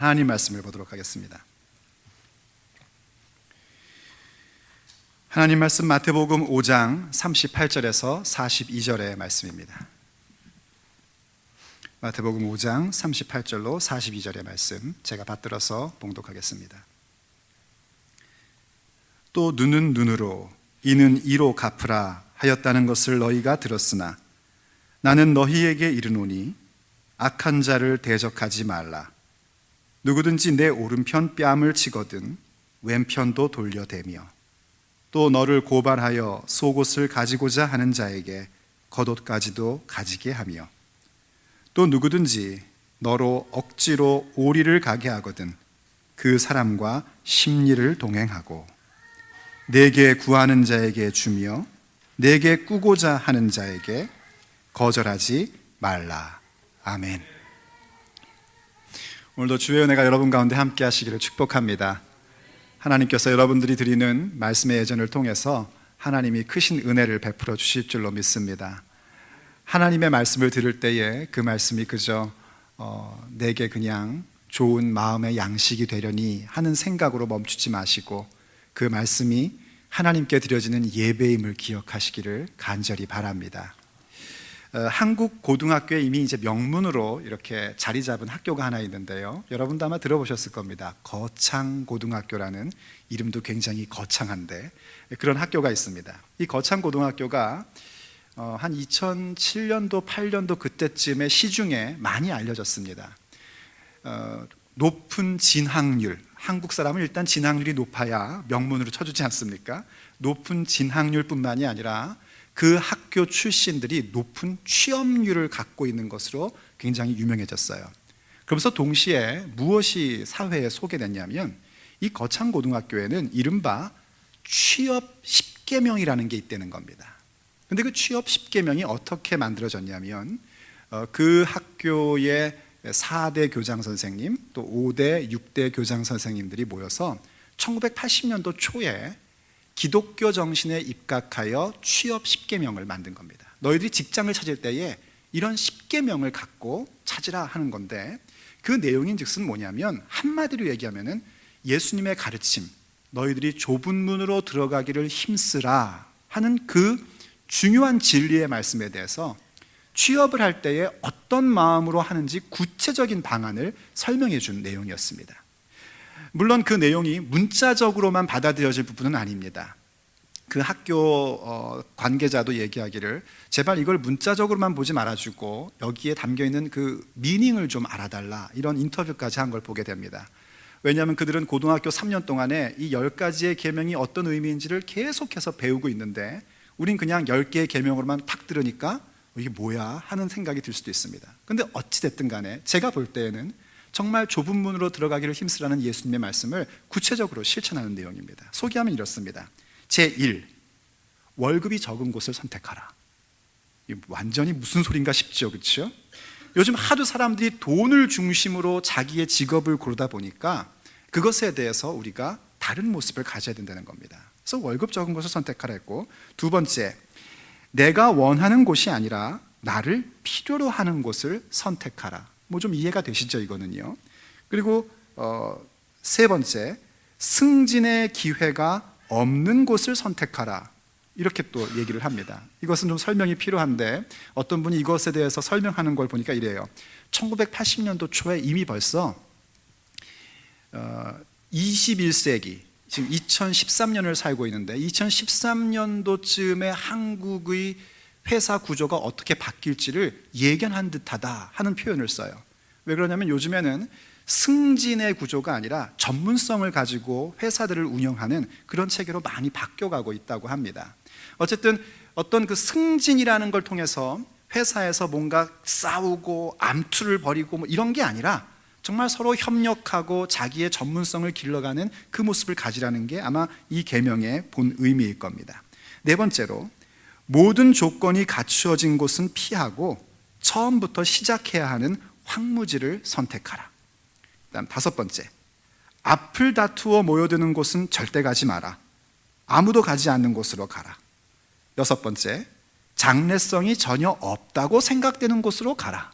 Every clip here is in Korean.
하나님 말씀을 보도록 하겠습니다. 하나님 말씀 마태복음 5장 38절에서 42절의 말씀입니다. 마태복음 5장 38절로 42절의 말씀 제가 받들어서 봉독하겠습니다. 또 눈은 눈으로 이는 이로 갚으라 하였다는 것을 너희가 들었으나 나는 너희에게 이르노니 악한 자를 대적하지 말라. 누구든지 내 오른편 뺨을 치거든 왼편도 돌려대며 또 너를 고발하여 속옷을 가지고자 하는 자에게 겉옷까지도 가지게 하며 또 누구든지 너로 억지로 오리를 가게 하거든 그 사람과 십리를 동행하고 내게 구하는 자에게 주며 내게 꾸고자 하는 자에게 거절하지 말라. 아멘. 오늘도 주의 은혜가 여러분 가운데 함께 하시기를 축복합니다. 하나님께서 여러분들이 드리는 말씀의 예전을 통해서 하나님이 크신 은혜를 베풀어 주실 줄로 믿습니다. 하나님의 말씀을 들을 때에 그 말씀이 그저 내게 그냥 좋은 마음의 양식이 되려니 하는 생각으로 멈추지 마시고 그 말씀이 하나님께 드려지는 예배임을 기억하시기를 간절히 바랍니다. 한국 고등학교에 이미 이제 명문으로 이렇게 자리 잡은 학교가 하나 있는데요. 여러분도 아마 들어보셨을 겁니다. 거창고등학교라는 이름도 굉장히 거창한데 그런 학교가 있습니다. 이 거창고등학교가 한 2007년도, 8년도 그때쯤에 시중에 많이 알려졌습니다. 높은 진학률, 한국 사람은 일단 진학률이 높아야 명문으로 쳐주지 않습니까? 높은 진학률뿐만이 아니라 그 학교 출신들이 높은 취업률을 갖고 있는 것으로 굉장히 유명해졌어요. 그러면서 동시에 무엇이 사회에 소개됐냐면 이 거창고등학교에는 이른바 취업 10계명이라는 게 있다는 겁니다. 근데 그 취업 10계명이 어떻게 만들어졌냐면 그 학교의 4대 교장 선생님 또 5대, 6대 교장 선생님들이 모여서 1980년도 초에 기독교 정신에 입각하여 취업 10계명을 만든 겁니다. 너희들이 직장을 찾을 때에 이런 10계명을 갖고 찾으라 하는 건데 그 내용인 즉슨 뭐냐면 한마디로 얘기하면은 예수님의 가르침, 너희들이 좁은 문으로 들어가기를 힘쓰라 하는 그 중요한 진리의 말씀에 대해서 취업을 할 때에 어떤 마음으로 하는지 구체적인 방안을 설명해 준 내용이었습니다. 물론 그 내용이 문자적으로만 받아들여질 부분은 아닙니다. 그 학교 관계자도 얘기하기를 제발 이걸 문자적으로만 보지 말아주고 여기에 담겨있는 그 미닝을 좀 알아달라, 이런 인터뷰까지 한 걸 보게 됩니다. 왜냐하면 그들은 고등학교 3년 동안에 이 10가지의 계명이 어떤 의미인지를 계속해서 배우고 있는데 우린 그냥 10개의 계명으로만 탁 들으니까 이게 뭐야 하는 생각이 들 수도 있습니다. 근데 어찌됐든 간에 제가 볼 때에는 정말 좁은 문으로 들어가기를 힘쓰라는 예수님의 말씀을 구체적으로 실천하는 내용입니다. 소개하면 이렇습니다. 제1, 월급이 적은 곳을 선택하라. 완전히 무슨 소린가 싶죠, 그렇죠? 요즘 하도 사람들이 돈을 중심으로 자기의 직업을 고르다 보니까 그것에 대해서 우리가 다른 모습을 가져야 된다는 겁니다. 그래서 월급 적은 곳을 선택하라 했고, 두 번째, 내가 원하는 곳이 아니라 나를 필요로 하는 곳을 선택하라. 뭐 좀 이해가 되시죠, 이거는요. 그리고 세 번째, 승진의 기회가 없는 곳을 선택하라. 이렇게 또 얘기를 합니다. 이것은 좀 설명이 필요한데 어떤 분이 이것에 대해서 설명하는 걸 보니까 이래요. 1980년도 초에 이미 벌써 21세기, 지금 2013년을 살고 있는데 2013년도쯤에 한국의 회사 구조가 어떻게 바뀔지를 예견한 듯하다 하는 표현을 써요. 왜 그러냐면 요즘에는 승진의 구조가 아니라 전문성을 가지고 회사들을 운영하는 그런 체계로 많이 바뀌어가고 있다고 합니다. 어쨌든 어떤 그 승진이라는 걸 통해서 회사에서 뭔가 싸우고 암투를 벌이고 뭐 이런 게 아니라 정말 서로 협력하고 자기의 전문성을 길러가는 그 모습을 가지라는 게 아마 이 계명의 본 의미일 겁니다. 네 번째로, 모든 조건이 갖추어진 곳은 피하고 처음부터 시작해야 하는 황무지를 선택하라. 그다음 다섯 번째, 앞을 다투어 모여드는 곳은 절대 가지 마라. 아무도 가지 않는 곳으로 가라. 여섯 번째, 장래성이 전혀 없다고 생각되는 곳으로 가라.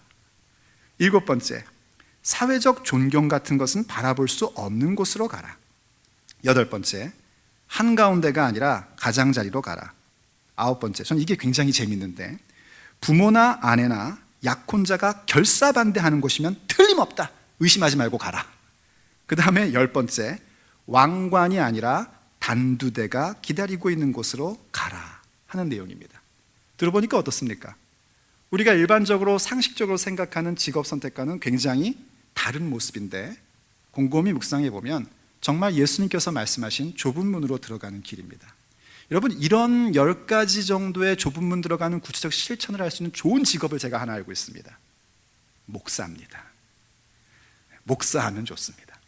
일곱 번째, 사회적 존경 같은 것은 바라볼 수 없는 곳으로 가라. 8번째, 한가운데가 아니라 가장자리로 가라. 9번째, 전 이게 굉장히 재밌는데, 부모나 아내나 약혼자가 결사반대하는 곳이면 틀림없다. 의심하지 말고 가라. 그 다음에 10번째, 왕관이 아니라 단두대가 기다리고 있는 곳으로 가라 하는 내용입니다. 들어보니까 어떻습니까? 우리가 일반적으로 상식적으로 생각하는 직업 선택과는 굉장히 다른 모습인데, 곰곰이 묵상해 보면 정말 예수님께서 말씀하신 좁은 문으로 들어가는 길입니다. 여러분, 이런 10가지 정도의 좁은 문 들어가는 구체적 실천을 할 수 있는 좋은 직업을 제가 하나 알고 있습니다. 목사입니다. 목사하면 좋습니다.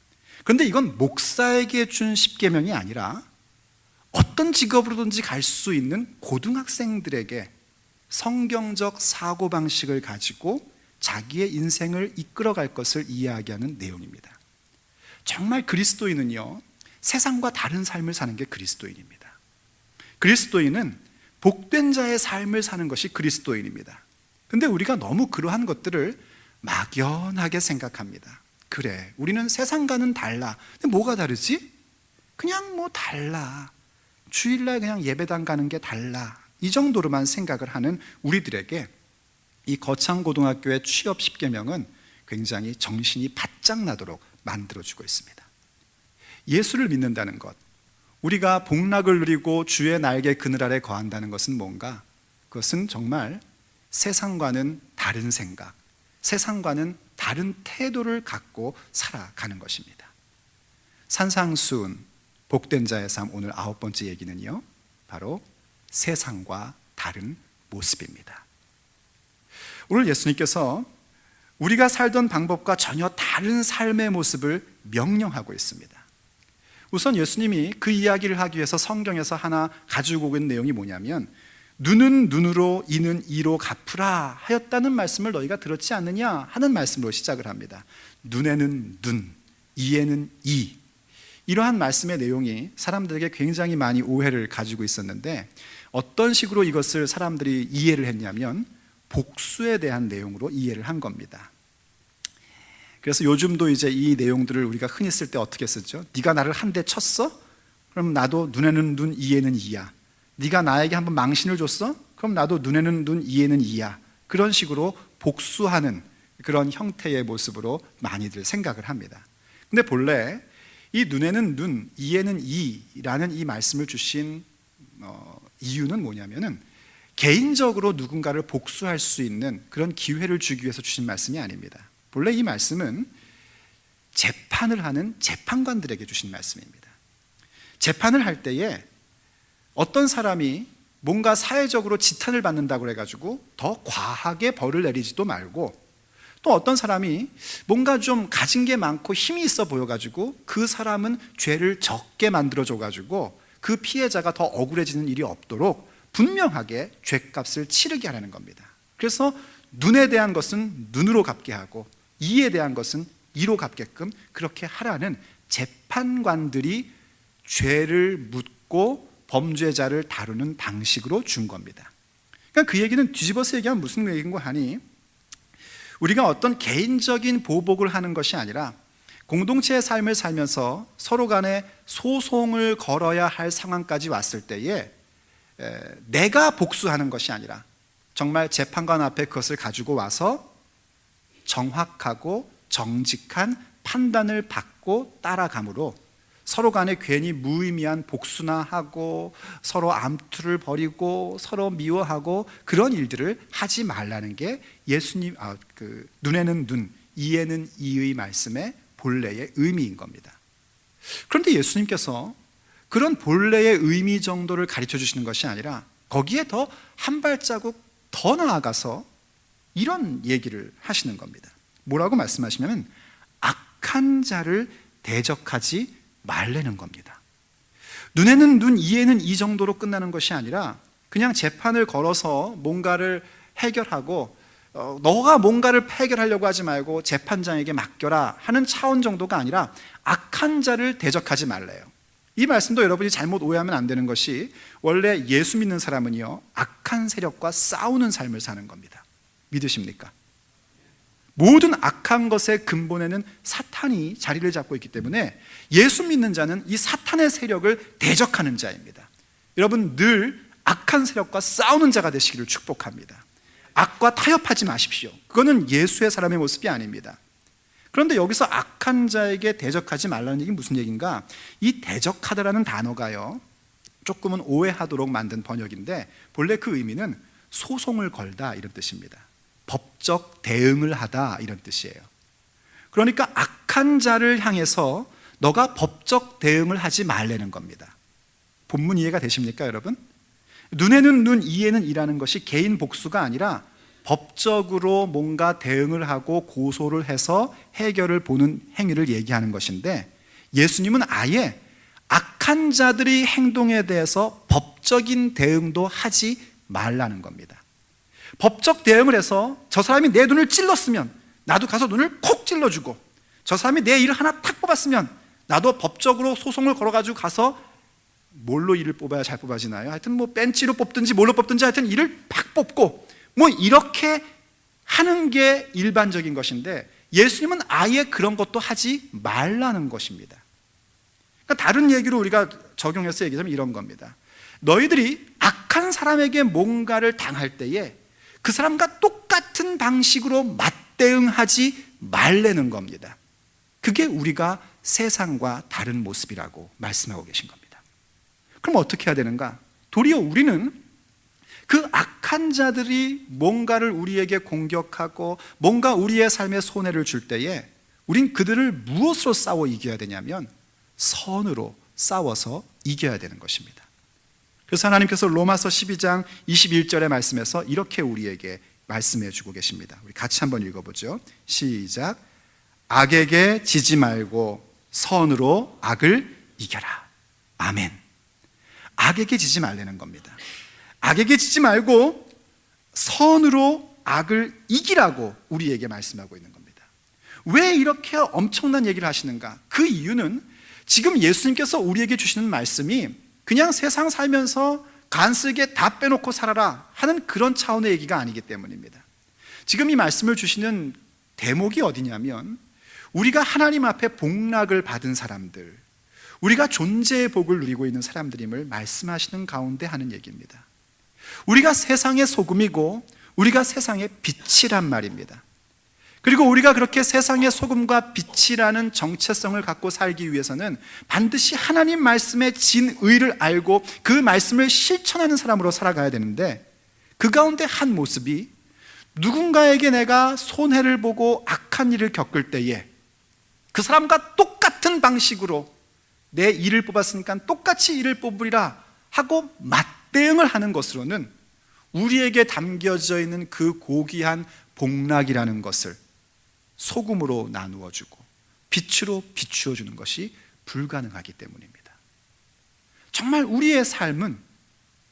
그런데 이건 목사에게 준 10계명이 아니라 어떤 직업으로든지 갈 수 있는 고등학생들에게 성경적 사고방식을 가지고 자기의 인생을 이끌어갈 것을 이야기하는 내용입니다. 정말 그리스도인은요, 세상과 다른 삶을 사는 게 그리스도인입니다. 그리스도인은 복된 자의 삶을 사는 것이 그리스도인입니다. 근데 우리가 너무 그러한 것들을 막연하게 생각합니다. 그래, 우리는 세상과는 달라. 근데 뭐가 다르지? 그냥 뭐 달라. 주일날 그냥 예배당 가는 게 달라. 이 정도로만 생각을 하는 우리들에게 이 거창고등학교의 취업 10계명은 굉장히 정신이 바짝 나도록 만들어주고 있습니다. 예수를 믿는다는 것, 우리가 복락을 누리고 주의 날개 그늘 아래 거한다는 것은 뭔가? 그것은 정말 세상과는 다른 생각, 세상과는 다른 태도를 갖고 살아가는 것입니다. 산상수훈, 복된 자의 삶, 오늘 9번째 얘기는요, 바로 세상과 다른 모습입니다. 오늘 예수님께서 우리가 살던 방법과 전혀 다른 삶의 모습을 명령하고 있습니다. 우선 예수님이 그 이야기를 하기 위해서 성경에서 하나 가지고 온 내용이 뭐냐면, 눈은 눈으로 이는 이로 갚으라 하였다는 말씀을 너희가 들었지 않느냐 하는 말씀으로 시작을 합니다. 눈에는 눈, 이에는 이. 이러한 말씀의 내용이 사람들에게 굉장히 많이 오해를 가지고 있었는데, 어떤 식으로 이것을 사람들이 이해를 했냐면 복수에 대한 내용으로 이해를 한 겁니다. 그래서 요즘도 이제 이 내용들을 우리가 흔히 쓸 때 어떻게 쓰죠? 네가 나를 한 대 쳤어? 그럼 나도 눈에는 눈, 이에는 이야. 네가 나에게 한번 망신을 줬어? 그럼 나도 눈에는 눈, 이에는 이야. 그런 식으로 복수하는 그런 형태의 모습으로 많이들 생각을 합니다. 근데 본래 이 눈에는 눈, 이에는 이라는 이 말씀을 주신 이유는 뭐냐면은 개인적으로 누군가를 복수할 수 있는 그런 기회를 주기 위해서 주신 말씀이 아닙니다. 본래 이 말씀은 재판을 하는 재판관들에게 주신 말씀입니다. 재판을 할 때에 어떤 사람이 뭔가 사회적으로 지탄을 받는다고 해가지고 더 과하게 벌을 내리지도 말고, 또 어떤 사람이 뭔가 좀 가진 게 많고 힘이 있어 보여가지고 그 사람은 죄를 적게 만들어줘가지고 그 피해자가 더 억울해지는 일이 없도록 분명하게 죄값을 치르게 하라는 겁니다. 그래서 눈에 대한 것은 눈으로 갚게 하고 이에 대한 것은 이로 갚게끔 그렇게 하라는 재판관들이 죄를 묻고 범죄자를 다루는 방식으로 준 겁니다. 그러니까 그 얘기는 뒤집어서 얘기하면 무슨 얘기인가 하니, 우리가 어떤 개인적인 보복을 하는 것이 아니라 공동체의 삶을 살면서 서로 간에 소송을 걸어야 할 상황까지 왔을 때에 내가 복수하는 것이 아니라 정말 재판관 앞에 그것을 가지고 와서 정확하고 정직한 판단을 받고 따라감으로 서로 간에 괜히 무의미한 복수나 하고 서로 암투를 벌이고 서로 미워하고 그런 일들을 하지 말라는 게 예수님 눈에는 눈, 이에는 이의 말씀의 본래의 의미인 겁니다. 그런데 예수님께서 그런 본래의 의미 정도를 가르쳐 주시는 것이 아니라 거기에 더 한 발자국 더 나아가서 이런 얘기를 하시는 겁니다. 뭐라고 말씀하시냐면 악한 자를 대적하지 말라는 겁니다. 눈에는 눈, 이에는 이 정도로 끝나는 것이 아니라 그냥 재판을 걸어서 뭔가를 해결하고 너가 뭔가를 해결하려고 하지 말고 재판장에게 맡겨라 하는 차원 정도가 아니라 악한 자를 대적하지 말래요. 이 말씀도 여러분이 잘못 오해하면 안 되는 것이, 원래 예수 믿는 사람은요 악한 세력과 싸우는 삶을 사는 겁니다. 믿으십니까? 모든 악한 것의 근본에는 사탄이 자리를 잡고 있기 때문에 예수 믿는 자는 이 사탄의 세력을 대적하는 자입니다. 여러분, 늘 악한 세력과 싸우는 자가 되시기를 축복합니다. 악과 타협하지 마십시오. 그거는 예수의 사람의 모습이 아닙니다. 그런데 여기서 악한 자에게 대적하지 말라는 얘기는 무슨 얘기인가? 이 대적하다라는 단어가요, 조금은 오해하도록 만든 번역인데 본래 그 의미는 소송을 걸다 이런 뜻입니다. 법적 대응을 하다 이런 뜻이에요. 그러니까 악한 자를 향해서 너가 법적 대응을 하지 말라는 겁니다. 본문 이해가 되십니까, 여러분? 눈에는 눈, 이에는 이라는 것이 개인 복수가 아니라 법적으로 뭔가 대응을 하고 고소를 해서 해결을 보는 행위를 얘기하는 것인데, 예수님은 아예 악한 자들의 행동에 대해서 법적인 대응도 하지 말라는 겁니다. 법적 대응을 해서 저 사람이 내 눈을 찔렀으면 나도 가서 눈을 콕 찔러주고, 저 사람이 내 이를 하나 탁 뽑았으면 나도 법적으로 소송을 걸어가지고 가서, 뭘로 이를 뽑아야 잘 뽑아지나요? 하여튼 뭐 벤치로 뽑든지 뭘로 뽑든지 하여튼 이를 팍 뽑고 뭐 이렇게 하는 게 일반적인 것인데, 예수님은 아예 그런 것도 하지 말라는 것입니다. 그러니까 다른 얘기로 우리가 적용해서 얘기하면 이런 겁니다. 너희들이 악한 사람에게 뭔가를 당할 때에 그 사람과 똑같은 방식으로 맞대응하지 말라는 겁니다. 그게 우리가 세상과 다른 모습이라고 말씀하고 계신 겁니다. 그럼 어떻게 해야 되는가? 도리어 우리는 그 악한 자들이 뭔가를 우리에게 공격하고 뭔가 우리의 삶에 손해를 줄 때에 우린 그들을 무엇으로 싸워 이겨야 되냐면 선으로 싸워서 이겨야 되는 것입니다. 그래서 하나님께서 로마서 12장 21절의 말씀에서 이렇게 우리에게 말씀해 주고 계십니다. 우리 같이 한번 읽어보죠. 시작. 악에게 지지 말고 선으로 악을 이겨라. 아멘. 악에게 지지 말라는 겁니다. 악에게 지지 말고 선으로 악을 이기라고 우리에게 말씀하고 있는 겁니다. 왜 이렇게 엄청난 얘기를 하시는가? 그 이유는 지금 예수님께서 우리에게 주시는 말씀이 그냥 세상 살면서 간쓰게 다 빼놓고 살아라 하는 그런 차원의 얘기가 아니기 때문입니다. 지금 이 말씀을 주시는 대목이 어디냐면, 우리가 하나님 앞에 복락을 받은 사람들, 우리가 존재의 복을 누리고 있는 사람들임을 말씀하시는 가운데 하는 얘기입니다. 우리가 세상의 소금이고 우리가 세상의 빛이란 말입니다. 그리고 우리가 그렇게 세상의 소금과 빛이라는 정체성을 갖고 살기 위해서는 반드시 하나님 말씀의 진의를 알고 그 말씀을 실천하는 사람으로 살아가야 되는데, 그 가운데 한 모습이 누군가에게 내가 손해를 보고 악한 일을 겪을 때에 그 사람과 똑같은 방식으로 내 일을 뽑았으니까 똑같이 일을 뽑으리라 하고 맞대응을 하는 것으로는 우리에게 담겨져 있는 그 고귀한 복락이라는 것을 소금으로 나누어 주고 빛으로 비추어 주는 것이 불가능하기 때문입니다. 정말 우리의 삶은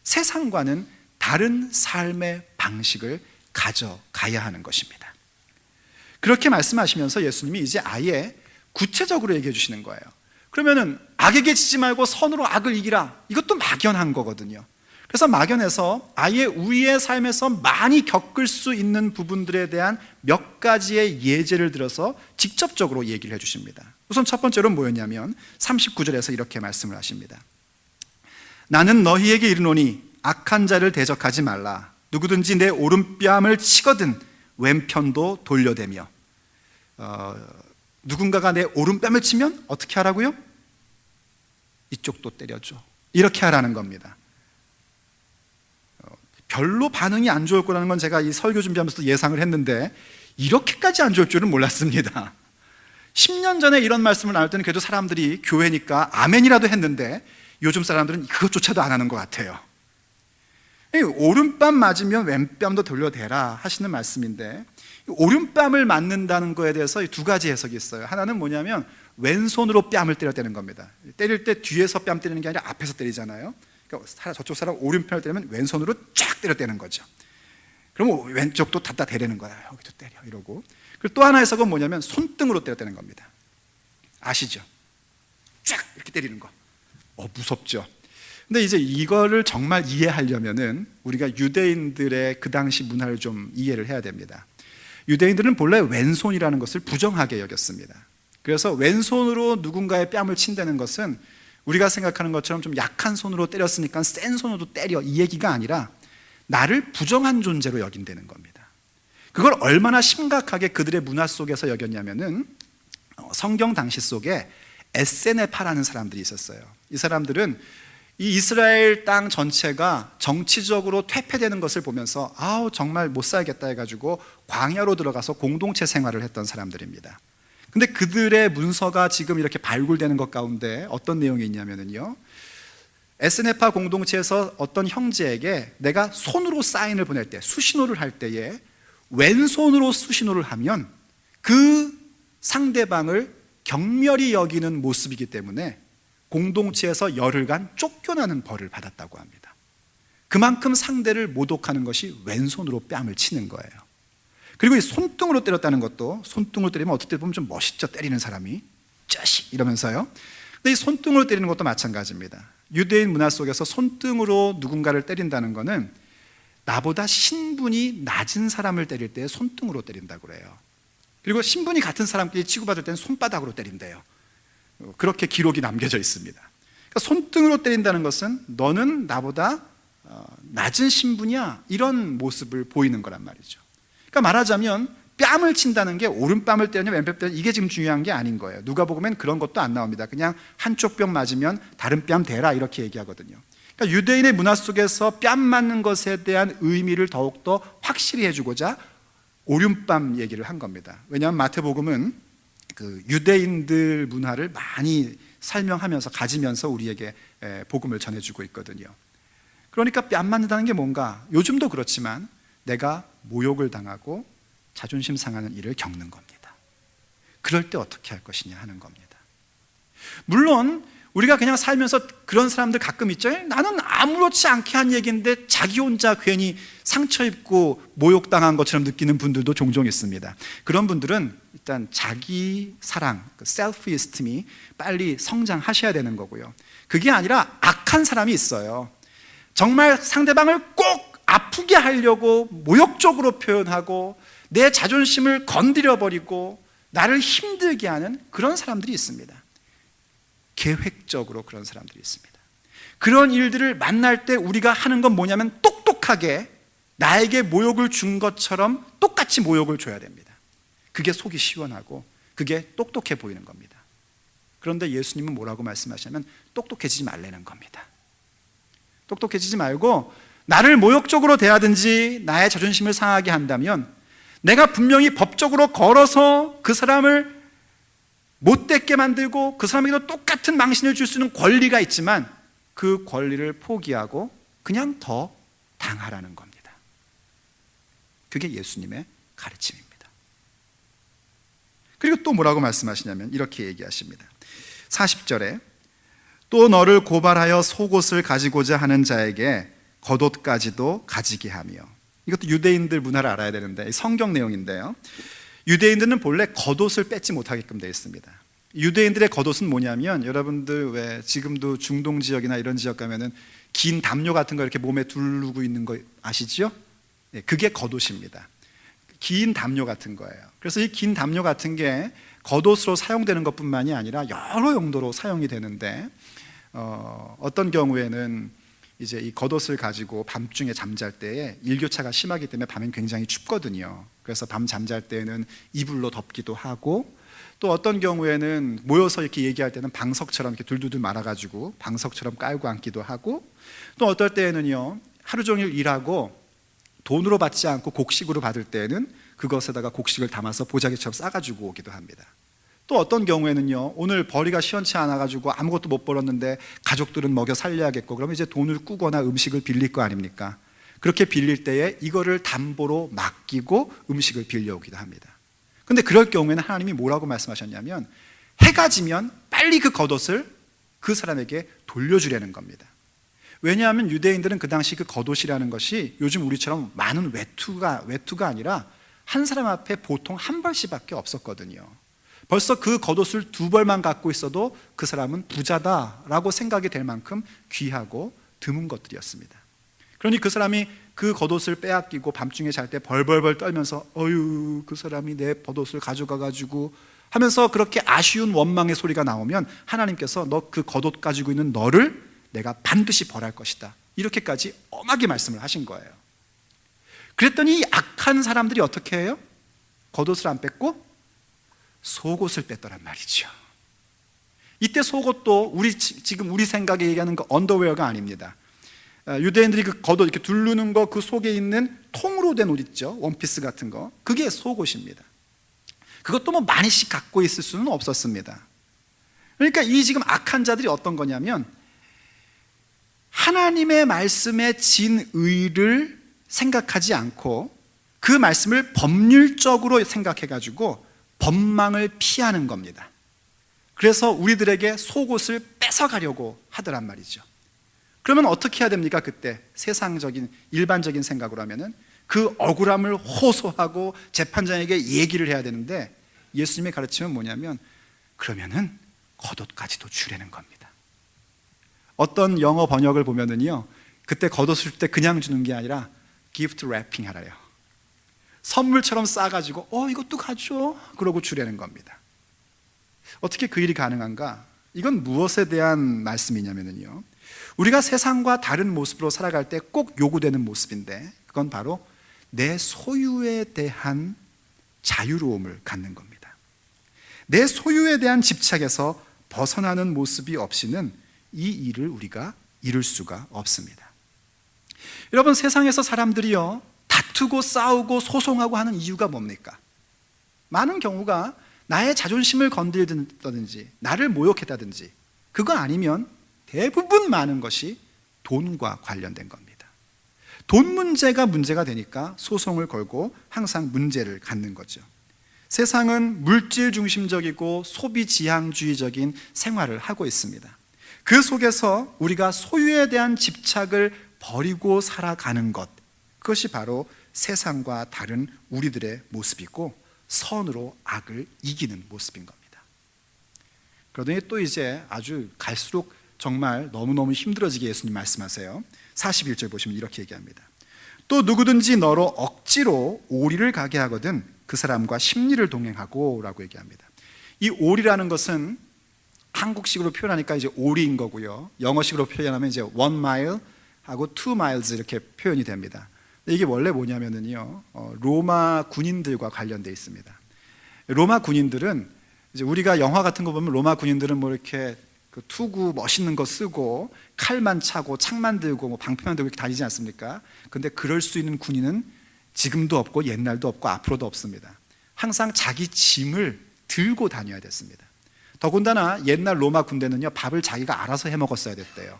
세상과는 다른 삶의 방식을 가져가야 하는 것입니다. 그렇게 말씀하시면서 예수님이 이제 아예 구체적으로 얘기해 주시는 거예요. 그러면은 악에게 지지 말고 선으로 악을 이기라, 이것도 막연한 거거든요. 그래서 막연해서 아예 우리의 삶에서 많이 겪을 수 있는 부분들에 대한 몇 가지의 예제를 들어서 직접적으로 얘기를 해주십니다. 우선 첫 번째로 뭐였냐면 39절에서 이렇게 말씀을 하십니다. 나는 너희에게 이르노니 악한 자를 대적하지 말라. 누구든지 내 오른뺨을 치거든 왼편도 돌려대며. 누군가가 내 오른뺨을 치면 어떻게 하라고요? 이쪽도 때려줘, 이렇게 하라는 겁니다. 별로 반응이 안 좋을 거라는 건 제가 이 설교 준비하면서 예상을 했는데 이렇게까지 안 좋을 줄은 몰랐습니다. 10년 전에 이런 말씀을 나눌 때는 그래도 사람들이 교회니까 아멘이라도 했는데, 요즘 사람들은 그것조차도 안 하는 것 같아요. 오른뺨 맞으면 왼뺨도 돌려대라 하시는 말씀인데, 오른뺨을 맞는다는 거에 대해서 두 가지 해석이 있어요. 하나는 뭐냐면 왼손으로 뺨을 때려대는 겁니다. 때릴 때 뒤에서 뺨 때리는 게 아니라 앞에서 때리잖아요. 그러니까 저쪽 사람 오른편을 때리면 왼손으로 쫙 때려대는 거죠. 그러면 왼쪽도 갖다 대려는 거야. 여기도 때려, 이러고. 그리고 또 하나 해석은 뭐냐면 손등으로 때려대는 겁니다. 아시죠? 쫙 이렇게 때리는 거. 무섭죠. 근데 이제 이거를 정말 이해하려면은 우리가 유대인들의 그 당시 문화를 좀 이해를 해야 됩니다. 유대인들은 본래 왼손이라는 것을 부정하게 여겼습니다. 그래서 왼손으로 누군가의 뺨을 친다는 것은 우리가 생각하는 것처럼 좀 약한 손으로 때렸으니까 센 손으로 때려, 이 얘기가 아니라 나를 부정한 존재로 여긴다는 겁니다. 그걸 얼마나 심각하게 그들의 문화 속에서 여겼냐면은 성경 당시 속에 에세네파라는 사람들이 있었어요. 이 사람들은 이 이스라엘 땅 전체가 정치적으로 퇴폐되는 것을 보면서 아우 정말 못 살겠다 해가지고 광야로 들어가서 공동체 생활을 했던 사람들입니다. 근데 그들의 문서가 지금 이렇게 발굴되는 것 가운데 어떤 내용이 있냐면요, 에스네파 공동체에서 어떤 형제에게 내가 손으로 사인을 보낼 때, 수신호를 할 때에 왼손으로 수신호를 하면 그 상대방을 경멸히 여기는 모습이기 때문에 공동체에서 열흘간 쫓겨나는 벌을 받았다고 합니다. 그만큼 상대를 모독하는 것이 왼손으로 뺨을 치는 거예요. 그리고 이 손등으로 때렸다는 것도, 손등으로 때리면 어떻게 보면 좀 멋있죠, 때리는 사람이 짜식 이러면서요. 근데 이 손등으로 때리는 것도 마찬가지입니다. 유대인 문화 속에서 손등으로 누군가를 때린다는 것은 나보다 신분이 낮은 사람을 때릴 때 손등으로 때린다고 그래요. 그리고 신분이 같은 사람끼리 치고받을 때는 손바닥으로 때린대요. 그렇게 기록이 남겨져 있습니다. 그러니까 손등으로 때린다는 것은 너는 나보다 낮은 신분이야, 이런 모습을 보이는 거란 말이죠. 그러니까 말하자면 뺨을 친다는 게 오른뺨을 때리냐 왼뺨을 때리냐 이게 지금 중요한 게 아닌 거예요. 누가복음엔 그런 것도 안 나옵니다. 그냥 한쪽 뺨 맞으면 다른 뺨 대라 이렇게 얘기하거든요. 그러니까 유대인의 문화 속에서 뺨 맞는 것에 대한 의미를 더욱더 확실히 해주고자 오른뺨 얘기를 한 겁니다. 왜냐하면 마태복음은 그 유대인들 문화를 많이 설명하면서 가지면서 우리에게 복음을 전해주고 있거든요. 그러니까 뺨 맞는다는 게 뭔가, 요즘도 그렇지만 내가 모욕을 당하고 자존심 상하는 일을 겪는 겁니다. 그럴 때 어떻게 할 것이냐 하는 겁니다. 물론 우리가 그냥 살면서 그런 사람들 가끔 있죠. 나는 아무렇지 않게 한 얘기인데 자기 혼자 괜히 상처 입고 모욕당한 것처럼 느끼는 분들도 종종 있습니다. 그런 분들은 일단 자기 사랑, 셀프 이스팀이 빨리 성장하셔야 되는 거고요. 그게 아니라 악한 사람이 있어요. 정말 상대방을 꼭 아프게 하려고 모욕적으로 표현하고 내 자존심을 건드려버리고 나를 힘들게 하는 그런 사람들이 있습니다. 계획적으로 그런 사람들이 있습니다. 그런 일들을 만날 때 우리가 하는 건 뭐냐면 똑똑하게 나에게 모욕을 준 것처럼 똑같이 모욕을 줘야 됩니다. 그게 속이 시원하고 그게 똑똑해 보이는 겁니다. 그런데 예수님은 뭐라고 말씀하시냐면 똑똑해지지 말라는 겁니다. 똑똑해지지 말고 나를 모욕적으로 대하든지 나의 자존심을 상하게 한다면 내가 분명히 법적으로 걸어서 그 사람을 못되게 만들고 그 사람에게도 똑같은 망신을 줄 수 있는 권리가 있지만 그 권리를 포기하고 그냥 더 당하라는 겁니다. 그게 예수님의 가르침입니다. 그리고 또 뭐라고 말씀하시냐면 이렇게 얘기하십니다. 40절에 또 너를 고발하여 속옷을 가지고자 하는 자에게 겉옷까지도 가지게 하며, 이것도 유대인들 문화를 알아야 되는데 성경 내용인데요, 유대인들은 본래 겉옷을 뺏지 못하게끔 되어 있습니다. 유대인들의 겉옷은 뭐냐면, 여러분들 왜 지금도 중동 지역이나 이런 지역 가면은 긴 담요 같은 거 이렇게 몸에 두르고 있는 거 아시죠? 네, 그게 겉옷입니다. 긴 담요 같은 거예요. 그래서 이 긴 담요 같은 게 겉옷으로 사용되는 것뿐만이 아니라 여러 용도로 사용이 되는데, 어떤 경우에는 이제 이 겉옷을 가지고 밤중에 잠잘 때에 일교차가 심하기 때문에 밤엔 굉장히 춥거든요. 그래서 밤 잠잘 때는 이불로 덮기도 하고, 또 어떤 경우에는 모여서 이렇게 얘기할 때는 방석처럼 이렇게 둘둘둘 말아가지고 방석처럼 깔고 앉기도 하고, 또 어떨 때에는요 하루 종일 일하고 돈으로 받지 않고 곡식으로 받을 때에는 그것에다가 곡식을 담아서 보자기처럼 싸가지고 오기도 합니다. 또 어떤 경우에는요, 오늘 벌이가 시원치 않아가지고 아무것도 못 벌었는데 가족들은 먹여 살려야겠고, 그러면 이제 돈을 꾸거나 음식을 빌릴 거 아닙니까? 그렇게 빌릴 때에 이거를 담보로 맡기고 음식을 빌려오기도 합니다. 근데 그럴 경우에는 하나님이 뭐라고 말씀하셨냐면, 해가 지면 빨리 그 겉옷을 그 사람에게 돌려주려는 겁니다. 왜냐하면 유대인들은 그 당시 그 겉옷이라는 것이 요즘 우리처럼 많은 외투가 아니라 한 사람 앞에 보통 한 벌씩밖에 없었거든요. 벌써 그 겉옷을 2벌만 갖고 있어도 그 사람은 부자다라고 생각이 될 만큼 귀하고 드문 것들이었습니다. 그러니 그 사람이 그 겉옷을 빼앗기고 밤중에 잘 때 벌벌벌 떨면서 어휴 그 사람이 내 겉옷을 가져가가지고 하면서 그렇게 아쉬운 원망의 소리가 나오면 하나님께서 너 그 겉옷 가지고 있는 너를 내가 반드시 벌할 것이다, 이렇게까지 엄하게 말씀을 하신 거예요. 그랬더니 이 악한 사람들이 어떻게 해요? 겉옷을 안 뺐고 속옷을 뺐더란 말이죠. 이때 속옷도 지금 우리 생각에 얘기하는 그 언더웨어가 아닙니다. 유대인들이 그 겉옷 이렇게 두르는 거 그 속에 있는 통으로 된 옷 있죠, 원피스 같은 거, 그게 속옷입니다. 그것도 뭐 많이씩 갖고 있을 수는 없었습니다. 그러니까 이 지금 악한 자들이 어떤 거냐면 하나님의 말씀에 진의를 생각하지 않고 그 말씀을 법률적으로 생각해가지고 법망을 피하는 겁니다. 그래서 우리들에게 속옷을 뺏어가려고 하더란 말이죠. 그러면 어떻게 해야 됩니까? 그때 세상적인 일반적인 생각으로 하면은 그 억울함을 호소하고 재판장에게 얘기를 해야 되는데 예수님의 가르침은 뭐냐면 그러면은 겉옷까지도 주라는 겁니다. 어떤 영어 번역을 보면은요, 그때 겉옷을 줄 때 그냥 주는 게 아니라 gift wrapping 하래요. 선물처럼 싸가지고 이것도 가져 그러고 주라는 겁니다. 어떻게 그 일이 가능한가? 이건 무엇에 대한 말씀이냐면요, 우리가 세상과 다른 모습으로 살아갈 때 꼭 요구되는 모습인데 그건 바로 내 소유에 대한 자유로움을 갖는 겁니다. 내 소유에 대한 집착에서 벗어나는 모습이 없이는 이 일을 우리가 이룰 수가 없습니다. 여러분, 세상에서 사람들이요 다투고 싸우고 소송하고 하는 이유가 뭡니까? 많은 경우가 나의 자존심을 건드린다든지 나를 모욕했다든지 그거 아니면 대부분 많은 것이 돈과 관련된 겁니다. 돈 문제가 문제가 되니까 소송을 걸고 항상 문제를 갖는 거죠. 세상은 물질 중심적이고 소비 지향주의적인 생활을 하고 있습니다. 그 속에서 우리가 소유에 대한 집착을 버리고 살아가는 것, 그것이 바로 세상과 다른 우리들의 모습이고 선으로 악을 이기는 모습인 겁니다. 그러더니 또 이제 아주 갈수록 정말 너무너무 힘들어지게 예수님 말씀하세요. 41절 보시면 이렇게 얘기합니다. 또 누구든지 너로 억지로 오리를 가게 하거든 그 사람과 십리를 동행하고 라고 얘기합니다. 이 오리라는 것은 한국식으로 표현하니까 이제 오리인 거고요, 영어식으로 표현하면 이제 1 mile 하고 2 miles 이렇게 표현이 됩니다. 이게 원래 뭐냐면요, 로마 군인들과 관련되어 있습니다. 로마 군인들은 이제 우리가 영화 같은 거 보면 로마 군인들은 뭐 이렇게 그 투구 멋있는 거 쓰고 칼만 차고 창만 들고 뭐 방패만 들고 이렇게 다니지 않습니까? 근데 그럴 수 있는 군인은 지금도 없고 옛날도 없고 앞으로도 없습니다. 항상 자기 짐을 들고 다녀야 됐습니다. 더군다나 옛날 로마 군대는요 밥을 자기가 알아서 해 먹었어야 됐대요.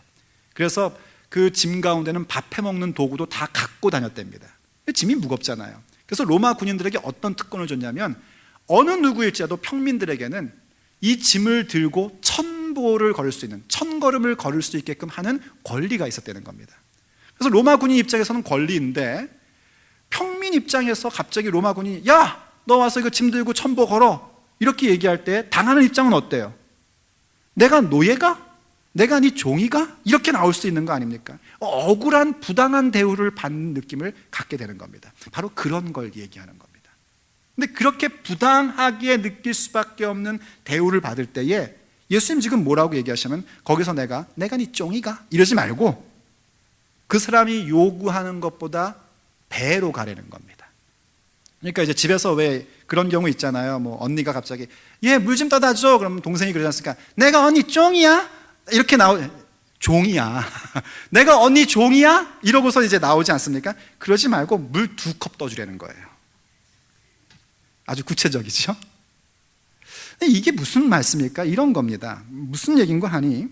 그래서 그 짐 가운데는 밥 해 먹는 도구도 다 갖고 다녔답니다. 짐이 무겁잖아요. 그래서 로마 군인들에게 어떤 특권을 줬냐면 어느 누구일지라도 평민들에게는 이 짐을 들고 1000보를 걸을 수 있는 1000걸음을 걸을 수 있게끔 하는 권리가 있었다는 겁니다. 그래서 로마 군인 입장에서는 권리인데 평민 입장에서 갑자기 로마 군인이 야! 너 와서 이거 짐 들고 1000보 걸어 이렇게 얘기할 때 당하는 입장은 어때요? 내가 노예가? 내가 네 종이가? 이렇게 나올 수 있는 거 아닙니까? 억울한 부당한 대우를 받는 느낌을 갖게 되는 겁니다. 바로 그런 걸 얘기하는 겁니다. 근데 그렇게 부당하게 느낄 수밖에 없는 대우를 받을 때에 예수님 지금 뭐라고 얘기하시면 거기서 내가 네 종이가? 이러지 말고 그 사람이 요구하는 것보다 배로 가라는 겁니다. 그러니까 이제 집에서 왜 그런 경우 있잖아요. 뭐 언니가 갑자기 얘 물 좀 떠다 줘. 그러면 동생이 그러지 않습니까? 내가 언니 쫑이야? 이렇게 종이야. 내가 언니 종이야? 이러고서 이제 나오지 않습니까? 그러지 말고 물 2컵 떠주라는 거예요. 아주 구체적이죠? 이게 무슨 말씀일까? 이런 겁니다. 무슨 얘기인가 하니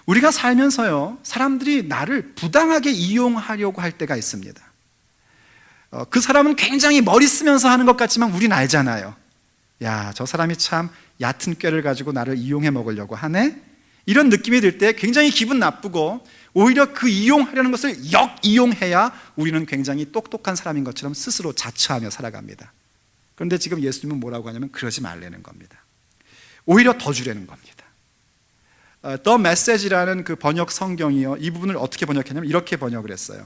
우리가 살면서요 사람들이 나를 부당하게 이용하려고 할 때가 있습니다. 그 사람은 굉장히 머리 쓰면서 하는 것 같지만 우린 알잖아요. 야, 저 사람이 참 얕은 꾀를 가지고 나를 이용해 먹으려고 하네? 이런 느낌이 들 때 굉장히 기분 나쁘고 오히려 그 이용하려는 것을 역이용해야 우리는 굉장히 똑똑한 사람인 것처럼 스스로 자처하며 살아갑니다. 그런데 지금 예수님은 뭐라고 하냐면 그러지 말라는 겁니다. 오히려 더 주라는 겁니다. The Message라는 그 번역 성경이요, 이 부분을 어떻게 번역했냐면 이렇게 번역을 했어요.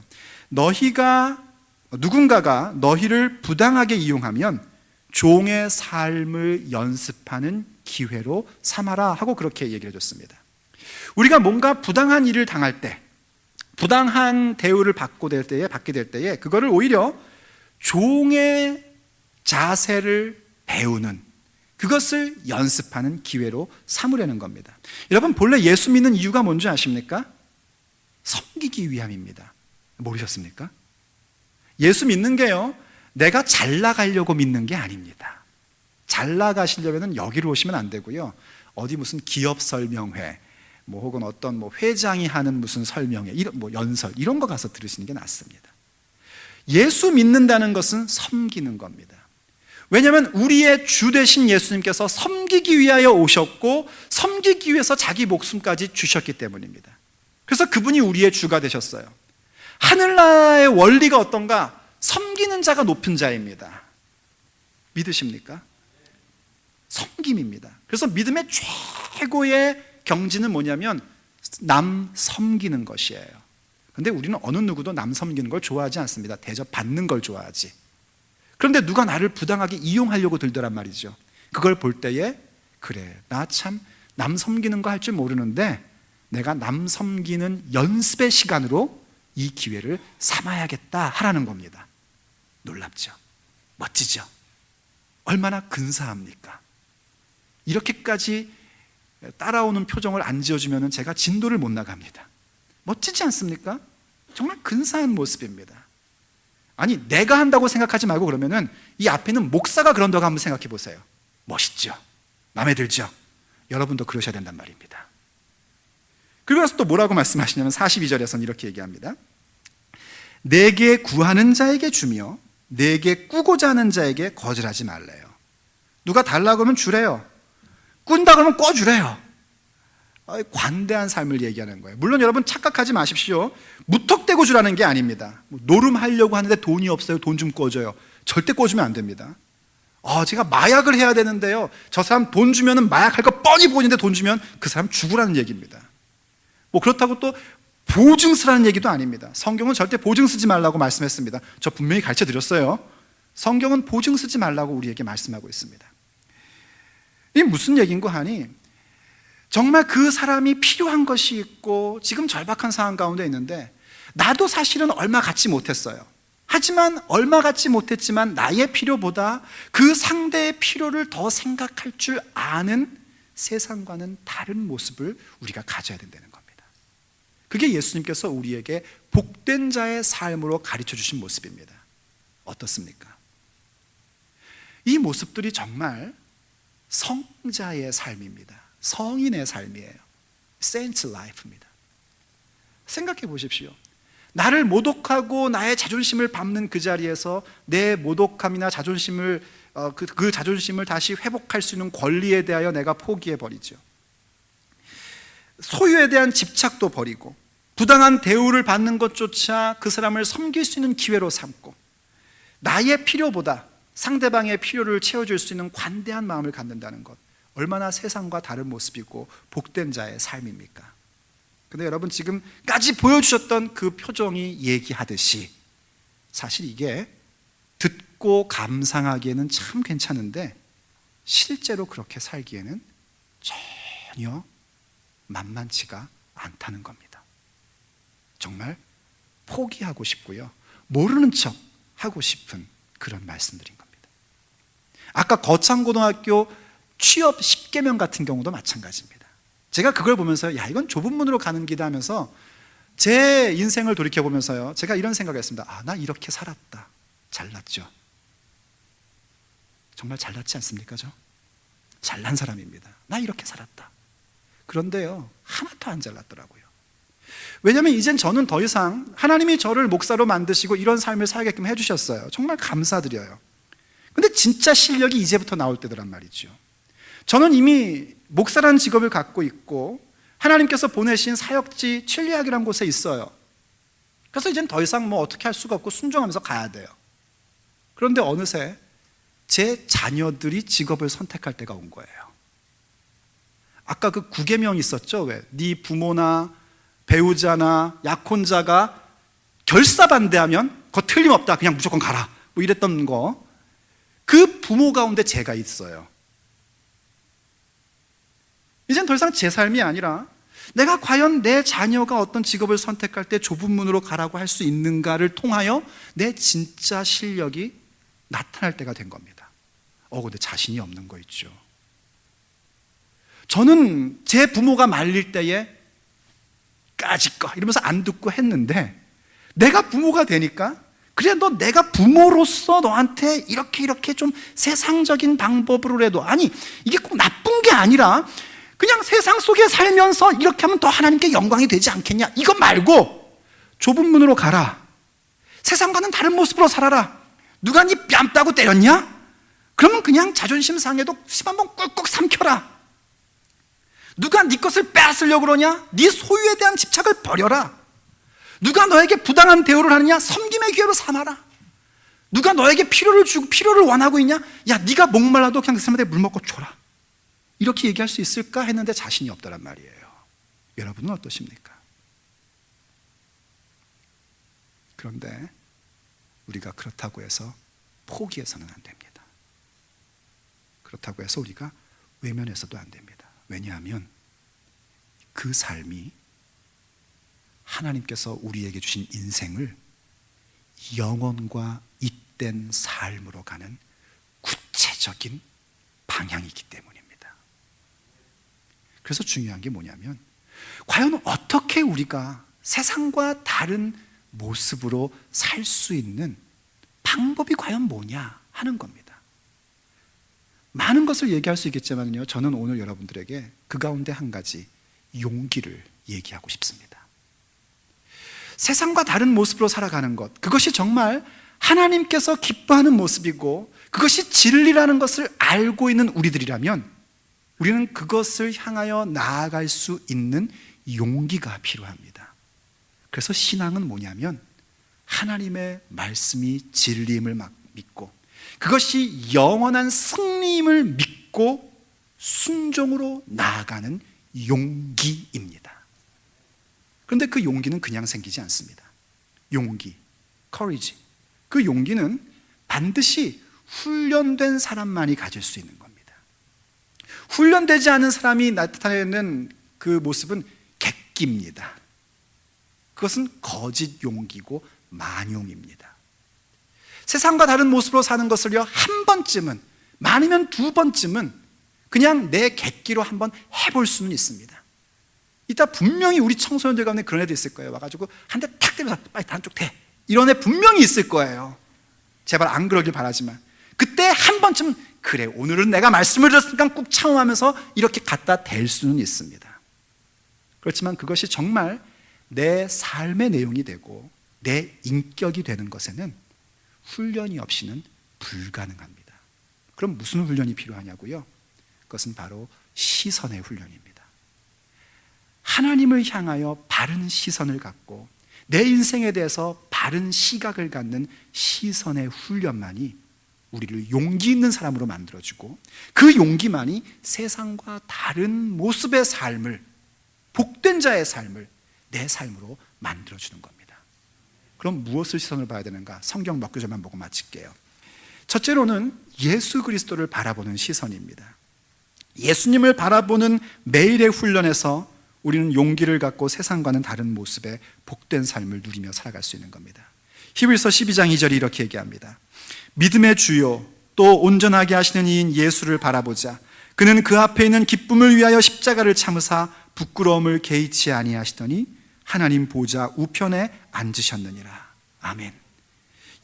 누군가가 너희를 부당하게 이용하면 종의 삶을 연습하는 기회로 삼아라 하고 그렇게 얘기를 해줬습니다. 우리가 뭔가 부당한 일을 당할 때, 부당한 대우를 받게 될 때에 그거를 오히려 종의 자세를 배우는, 그것을 연습하는 기회로 삼으려는 겁니다. 여러분, 본래 예수 믿는 이유가 뭔지 아십니까? 섬기기 위함입니다. 모르셨습니까? 예수 믿는 게요, 내가 잘 나가려고 믿는 게 아닙니다. 잘 나가시려면 여기로 오시면 안 되고요, 어디 무슨 기업 설명회, 혹은 어떤 회장이 하는 무슨 설명회, 연설, 이런 거 가서 들으시는 게 낫습니다. 예수 믿는다는 것은 섬기는 겁니다. 왜냐하면 우리의 주 되신 예수님께서 섬기기 위하여 오셨고 섬기기 위해서 자기 목숨까지 주셨기 때문입니다. 그래서 그분이 우리의 주가 되셨어요. 하늘나라의 원리가 어떤가? 섬기는 자가 높은 자입니다. 믿으십니까? 섬김입니다. 그래서 믿음의 최고의 경지는 뭐냐면 남 섬기는 것이에요. 근데 우리는 어느 누구도 남 섬기는 걸 좋아하지 않습니다. 대접받는 걸 좋아하지. 그런데 누가 나를 부당하게 이용하려고 들더란 말이죠. 그걸 볼 때에, 그래, 나 참 남 섬기는 거 할 줄 모르는데 내가 남 섬기는 연습의 시간으로 이 기회를 삼아야겠다 하라는 겁니다. 놀랍죠? 멋지죠? 얼마나 근사합니까? 이렇게까지 따라오는 표정을 안 지어주면 제가 진도를 못 나갑니다. 멋지지 않습니까? 정말 근사한 모습입니다. 아니, 내가 한다고 생각하지 말고 그러면은 이 앞에 있는 목사가 그런다고 한번 생각해 보세요. 멋있죠? 마음에 들죠? 여러분도 그러셔야 된단 말입니다. 그리고 나서 또 뭐라고 말씀하시냐면 42절에서는 이렇게 얘기합니다. 내게 구하는 자에게 주며 내게 꾸고자 하는 자에게 거절하지 말래요. 누가 달라고 하면 주래요. 꾼다 그러면 꿔주래요. 관대한 삶을 얘기하는 거예요. 물론 여러분 착각하지 마십시오. 무턱대고 주라는 게 아닙니다. 노름하려고 하는데 돈이 없어요, 돈 좀 꿔줘요. 절대 꿔주면 안 됩니다. 제가 마약을 해야 되는데요, 저 사람 돈 주면 마약할 거 뻔히 보이는데 돈 주면 그 사람 죽으라는 얘기입니다. 그렇다고 또 보증 쓰라는 얘기도 아닙니다. 성경은 절대 보증 쓰지 말라고 말씀했습니다. 저 분명히 가르쳐 드렸어요. 성경은 보증 쓰지 말라고 우리에게 말씀하고 있습니다. 이게 무슨 얘기인고 하니, 정말 그 사람이 필요한 것이 있고 지금 절박한 상황 가운데 있는데 나도 사실은 얼마 갖지 못했어요. 하지만 얼마 갖지 못했지만 나의 필요보다 그 상대의 필요를 더 생각할 줄 아는 세상과는 다른 모습을 우리가 가져야 된다는 겁니다. 그게 예수님께서 우리에게 복된 자의 삶으로 가르쳐 주신 모습입니다. 어떻습니까? 이 모습들이 정말 성자의 삶입니다. 성인의 삶이에요. Saint's life입니다. 생각해 보십시오. 나를 모독하고 나의 자존심을 밟는 그 자리에서 내 모독함이나 자존심을 그 자존심을 다시 회복할 수 있는 권리에 대하여 내가 포기해 버리죠. 소유에 대한 집착도 버리고 부당한 대우를 받는 것조차 그 사람을 섬길 수 있는 기회로 삼고 나의 필요보다 상대방의 필요를 채워줄 수 있는 관대한 마음을 갖는다는 것, 얼마나 세상과 다른 모습이고 복된 자의 삶입니까? 근데 여러분, 지금까지 보여주셨던 그 표정이 얘기하듯이 사실 이게 듣고 감상하기에는 참 괜찮은데 실제로 그렇게 살기에는 전혀 만만치가 않다는 겁니다. 정말 포기하고 싶고요, 모르는 척 하고 싶은 그런 말씀들인 겁니다. 아까 거창고등학교 취업 10계명 같은 경우도 마찬가지입니다. 제가 그걸 보면서 이건 좁은 문으로 가는 길이다 하면서 제 인생을 돌이켜보면서요, 제가 이런 생각을 했습니다. 나 이렇게 살았다. 잘났죠? 정말 잘났지 않습니까? 잘난 사람입니다. 나 이렇게 살았다. 그런데요, 하나도 안 잘났더라고요. 왜냐하면 이젠 저는 더 이상 하나님이 저를 목사로 만드시고 이런 삶을 살게끔 해주셨어요. 정말 감사드려요. 근데 진짜 실력이 이제부터 나올 때더란 말이죠. 저는 이미 목사라는 직업을 갖고 있고 하나님께서 보내신 사역지 칠리학이라는 곳에 있어요. 그래서 이젠 더 이상 어떻게 할 수가 없고 순종하면서 가야 돼요. 그런데 어느새 제 자녀들이 직업을 선택할 때가 온 거예요. 아까 그 9계명 있었죠? 왜? 네 부모나 배우자나 약혼자가 결사반대하면 그거 틀림없다, 그냥 무조건 가라, 뭐 이랬던 거. 그 부모 가운데 제가 있어요. 이젠 더 이상 제 삶이 아니라 내가 과연 내 자녀가 어떤 직업을 선택할 때 좁은 문으로 가라고 할 수 있는가를 통하여 내 진짜 실력이 나타날 때가 된 겁니다. 근데 자신이 없는 거 있죠. 저는 제 부모가 말릴 때에 까짓거 이러면서 안 듣고 했는데, 내가 부모가 되니까 그래, 너 내가 부모로서 너한테 이렇게 좀 세상적인 방법으로라도, 아니 이게 꼭 나쁜 게 아니라 그냥 세상 속에 살면서 이렇게 하면 더 하나님께 영광이 되지 않겠냐, 이거 말고 좁은 문으로 가라, 세상과는 다른 모습으로 살아라. 누가 네 뺨 따고 때렸냐? 그러면 그냥 자존심 상해도 씹 한번 꾹꾹 삼켜라. 누가 네 것을 빼앗으려고 그러냐? 네 소유에 대한 집착을 버려라. 누가 너에게 부당한 대우를 하느냐? 섬김의 기회로 삼아라. 누가 너에게 필요를 원하고 있냐? 야, 네가 목말라도 그냥 그 사람한테 물 먹고 줘라. 이렇게 얘기할 수 있을까 했는데 자신이 없다란 말이에요. 여러분은 어떠십니까? 그런데 우리가 그렇다고 해서 포기해서는 안 됩니다. 그렇다고 해서 우리가 외면해서도 안 됩니다. 왜냐하면 그 삶이 하나님께서 우리에게 주신 인생을 영원과 잇된 삶으로 가는 구체적인 방향이기 때문입니다. 그래서 중요한 게 뭐냐면, 과연 어떻게 우리가 세상과 다른 모습으로 살 수 있는 방법이 과연 뭐냐 하는 겁니다. 많은 것을 얘기할 수 있겠지만요, 저는 오늘 여러분들에게 그 가운데 한 가지, 용기를 얘기하고 싶습니다. 세상과 다른 모습으로 살아가는 것, 그것이 정말 하나님께서 기뻐하는 모습이고 그것이 진리라는 것을 알고 있는 우리들이라면 우리는 그것을 향하여 나아갈 수 있는 용기가 필요합니다. 그래서 신앙은 뭐냐면, 하나님의 말씀이 진리임을 믿고 그것이 영원한 승리임을 믿고 순종으로 나아가는 용기입니다. 그런데 그 용기는 그냥 생기지 않습니다. 용기, courage, 그 용기는 반드시 훈련된 사람만이 가질 수 있는 겁니다. 훈련되지 않은 사람이 나타내는 그 모습은 객기입니다. 그것은 거짓 용기고 만용입니다. 세상과 다른 모습으로 사는 것을요, 한 번쯤은, 많으면 두 번쯤은 그냥 내 객기로 한번 해볼 수는 있습니다. 이따 분명히 우리 청소년들 가운데 그런 애들 있을 거예요. 와가지고 한 대 탁 때려서 빨리 단쪽 대, 이런 애 분명히 있을 거예요. 제발 안 그러길 바라지만 그때 한 번쯤, 그래 오늘은 내가 말씀을 들었으니까 꾹 참음하면서 이렇게 갖다 댈 수는 있습니다. 그렇지만 그것이 정말 내 삶의 내용이 되고 내 인격이 되는 것에는 훈련이 없이는 불가능합니다. 그럼 무슨 훈련이 필요하냐고요? 그것은 바로 시선의 훈련입니다. 하나님을 향하여 바른 시선을 갖고 내 인생에 대해서 바른 시각을 갖는 시선의 훈련만이 우리를 용기 있는 사람으로 만들어주고, 그 용기만이 세상과 다른 모습의 삶을, 복된 자의 삶을 내 삶으로 만들어주는 겁니다. 그럼 무엇을 시선을 봐야 되는가? 성경 몇 구절만 보고 마칠게요. 첫째로는 예수 그리스도를 바라보는 시선입니다. 예수님을 바라보는 매일의 훈련에서 우리는 용기를 갖고 세상과는 다른 모습의 복된 삶을 누리며 살아갈 수 있는 겁니다. 히브리서 12장 2절이 이렇게 얘기합니다. 믿음의 주요 또 온전하게 하시는 이인 예수를 바라보자. 그는 그 앞에 있는 기쁨을 위하여 십자가를 참으사 부끄러움을 개의치 아니하시더니 하나님 보좌 우편에 앉으셨느니라. 아멘.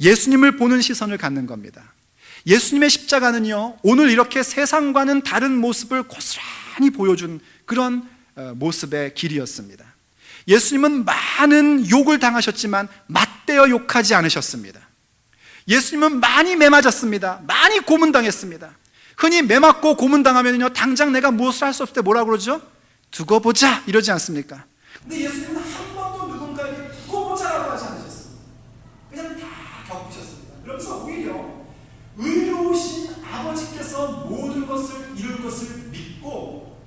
예수님을 보는 시선을 갖는 겁니다. 예수님의 십자가는요, 오늘 이렇게 세상과는 다른 모습을 고스란히 보여준 그런 모습의 길이었습니다. 예수님은 많은 욕을 당하셨지만 맞대어 욕하지 않으셨습니다. 예수님은 많이 매맞았습니다. 많이 고문당했습니다. 흔히 매맞고 고문당하면요, 당장 내가 무엇을 할 수 없을 때 뭐라고 그러죠? 두고 보자 이러지 않습니까? 근데 예수님은 한 번도 누군가에게 두고 보자라고 하지 않으셨습니다. 그냥 다 겪으셨습니다. 그러면서 오히려 의로우신 아버지께서 모든 것을 이룰 것을 믿고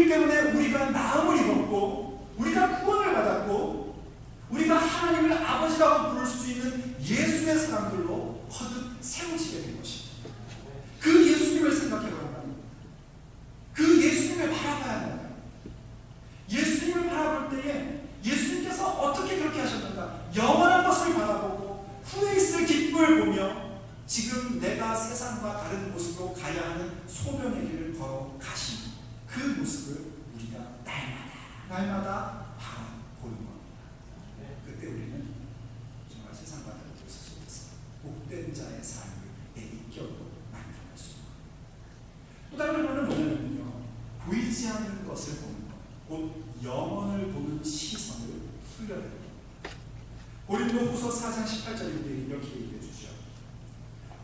일 때문에 우리가 나음을 입었고 우리가 구원을 받았고 우리가 하나님을 아버지라고 부를 수 있는 예수의 사람들로 거듭 세워지게 된 것입니다. 그 예수님을 생각해보라는 거예요. 그 예수님을 바라봐야 하는 거예요. 예수님을 바라볼 때에 예수님께서 어떻게 그렇게 하셨는가? 영원한 것을 바라보고 후에 있을 기쁨을 보며 지금 내가 세상과 다른 모습으로 가야 하는 소명의 길을 걸어가신 그 모습을 우리가 날마다 바라보는 겁니다. 그때 우리는 정말 세상과 다른 모습 속에서 복된 자의 삶을 내 인격으로 만들어갈 수 있는 겁니다. 또 다른 하나는 뭐냐면요, 보이지 않는 것을 보는 것, 곧 영혼을 보는 시선을 훈련해야 됩니다. 고린도후서 4장 18절인데 이렇게 얘기해 주죠.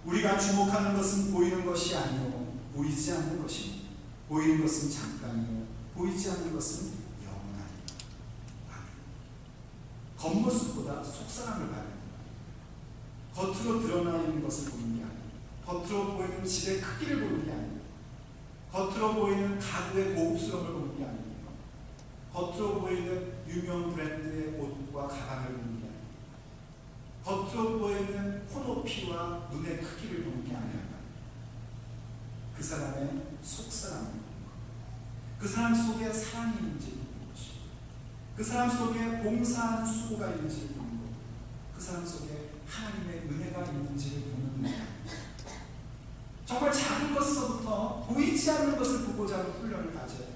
우리가 주목하는 것은 보이는 것이 아니요 보이지 않는 것이니 보이는 것은 잠깐이요 보이지 않는 것은 영원하니라. 겉모습보다 속사람을 봐야 됩니다. 겉으로 드러나 있는 것을 보는 게 아니에요. 겉으로 보이는 집의 크기를 보는 게 아니에요. 겉으로 보이는 가구의 고급스러움을 보는 게 아니에요. 겉으로 보이는 유명 브랜드의 옷과 가방을 보는 게 아니에요. 겉으로 보이는 코 높이와 눈의 크기를 보는 게 아니라 그 사람의 속사람을 보는 것, 그 사람 속에 사랑이 있는지 보는 것이고, 그 사람 속에 봉사하는 수고가 있는지 보는 것, 그 사람 속에 하나님의 은혜가 있는지를 보는 거예요. 정말 작은 것서부터 보이지 않는 것을 보고자 하는 훈련을 가져야 돼요.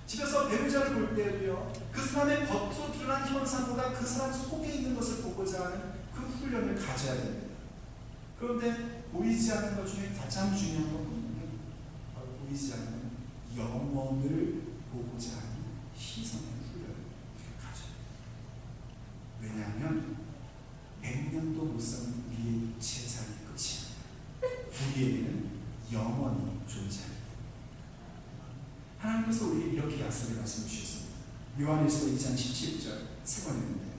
집에서 배우자를 볼 때도요, 그 사람의 겉으로 드러난 현상보다 그 사람 속에 있는 것을 보고자 하는 그 훈련을 가져야 됩니다. 그런데 보이지 않는 것 중에 가장 중요한 건 뭐냐면 바로 보이지 않는 영혼을 보고자 하는 시선의 훈련을 가져야 됩니다. 왜냐하면 100년도 못 사는 우리의 육체의 삶이 끝이 아니라 우리에게는 영원히 존재합니다. 하나님께서 우리 이렇게 약속을 말씀해 주셨습니다. 요한일서 2장 17절 세 번째인데요.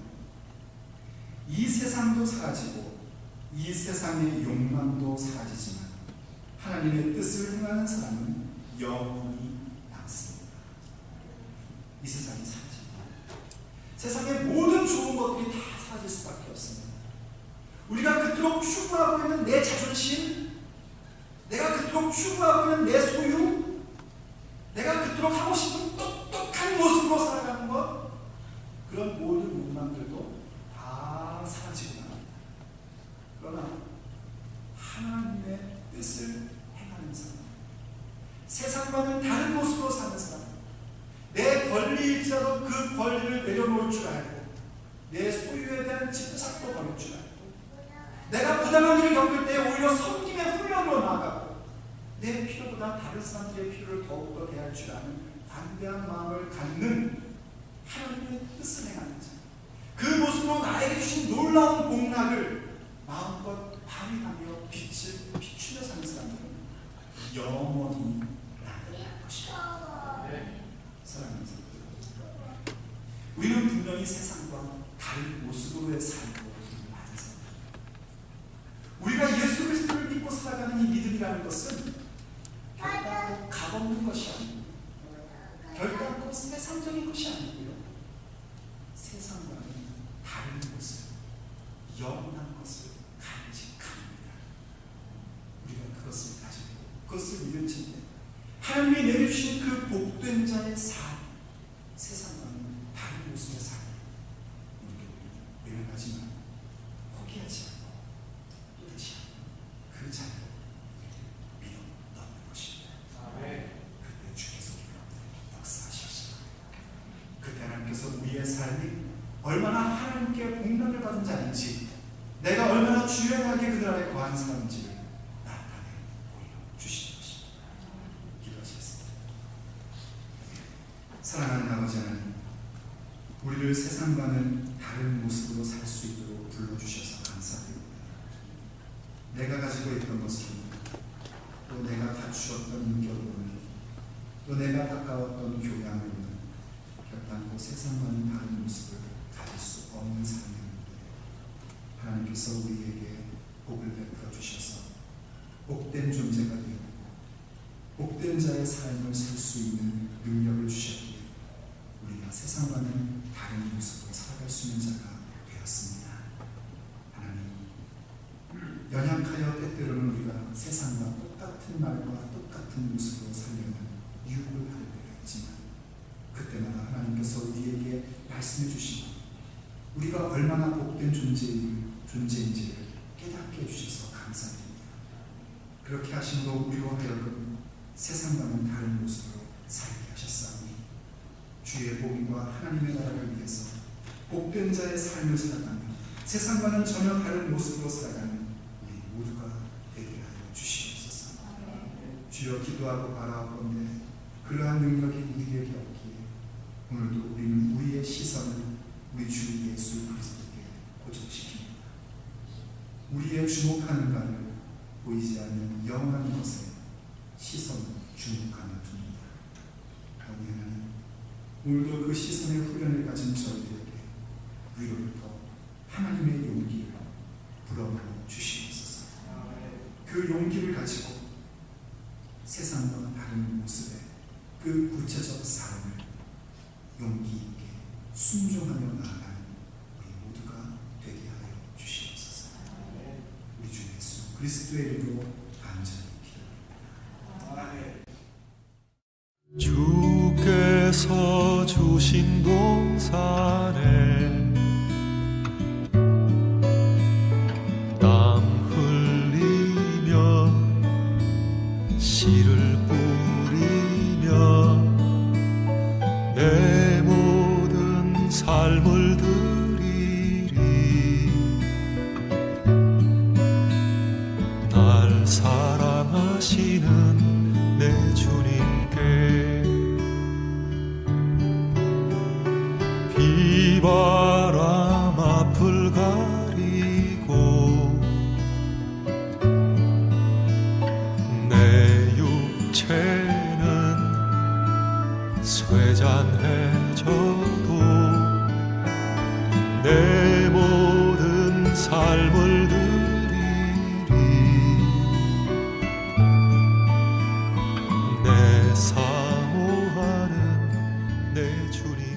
이 세상도 사라지고 이 세상의 욕망도 사라지지만 하나님의 뜻을 행하는 사람은 영원히 남습니다. 이 세상이 사라집니다. 세상의 모든 좋은 것들이 다 사라질 수밖에 없습니다. 우리가 그토록 추구하고 있는 내 자존심, 내가 그토록 추구하고 있는 내 소유, 내가 그토록 하고 싶은 똑똑한 모습으로 살아가는 것, 그런 모든 욕망들도 다 사라지고 나갑니다. 그러나 하나님의 뜻을 행하는 사람, 세상과는 다른 모습으로 사는 사람, 내 권리일지라도 그 권리를 내려놓을 줄 알고 내 소유에 대한 집착도 버릴 줄 알고 내가 부당한 일을 겪을 때 오히려 섬김의 훈련으로 나아가고 내 필요보다 다른 사람들의 필요를 더욱더 대할 줄 아는 관대한 마음을 갖는 하나님의 뜻을 행하는 자, 그 모습으로 나에게 주신 놀라운 복락을 마음껏 발휘하며 빛을 비추며 사는 사람들은 영원히 나타날 것이다. 사랑하는 사람들, 우리는 분명히 세상과 다른 모습으로의 삶으로 받은 사람들. 우리가 예수 그리스도를 믿고 살아가는 이 믿음이라는 것은 결단코 값없는 것이 아니고 결단코 세상적인 것이 아니고요, 세상과는 다른 모습, 영원한 것을 간직합니다. 우리가 그것을 가지고 그것을 믿을 때 하나님이 내려주신 그 복된 자의 삶, 세상과는 다른 모습의 삶, 외면하지만 포기하지 않고 또다시 그 자리로 믿어 넣는 것입니다. 그때 주께서 우리가 역사하시옵소서. 그때 하나님께서 우리의 삶이 얼마나 하나님께 복락을 받은 자인지, 내가 얼마나 주연하게 그들 안에 거한 사람인지를 나타내 보여주시는 것입니다. 기도하시겠습니다. 사랑하는 아버지 하나님, 우리를 세상과는 다른 모습으로 살 수 있도록 불러주셔서 감사드립니다. 내가 가지고 있던 것으로, 또 내가 갖추었던 인격으로는, 또 내가 가까웠던 교양으로는 결단코 세상과는 다른 모습을 가질 수 없는 삶이었는데 하나님께서 우리에게 복을 베풀어 주셔서 복된 존재가 되었고 복된 자의 삶을 살 수 있는 능력을 말씀해 주시고 우리가 얼마나 복된 존재인지를 깨닫게 해주셔서 감사드립니다. 그렇게 하심으로 우리로 하여금 세상과는 다른 모습으로 살게 하셨사오니 주의 복음과 하나님의 나라를 위해서 복된 자의 삶을 살아가며 세상과는 전혀 다른 모습으로 살아가는 우리 모두가 되게 하여 주시옵소서. 주여 기도하고 바라오건대 그러한 능력이 우리에게 없기에 오늘도 우리는 우리의 시선을 우리 주 예수 그리스도께 고정시킵니다. 우리의 주목하는 바를 보이지 않는 영원한 것에 시선을 주목하며 둡니다. 아버지 하나님, 오늘도 그 시선의 훈련을 가진 저희들에게 위로부터 하나님의 용기를 불어넣어 주시옵소서. 그 용기를 가지고 세상과 다른 모습의 그 구체적 삶을 용기 있게 순종하며 나아가는 우리 모두가 되게 하여 주시옵소서. 우리 주 예수 그리스도의 이름으로 간절히 기도합니다. 주께서 주신 동산에 땀 흘리며 씨를 뿌리며 내 모든 삶을 드리리. 날 사랑하시는 내 주님께 비바람 앞을 가리고 내 육체는 쇠잔해져도 내 모든 삶을 드리리. 내 사모하는 내 주님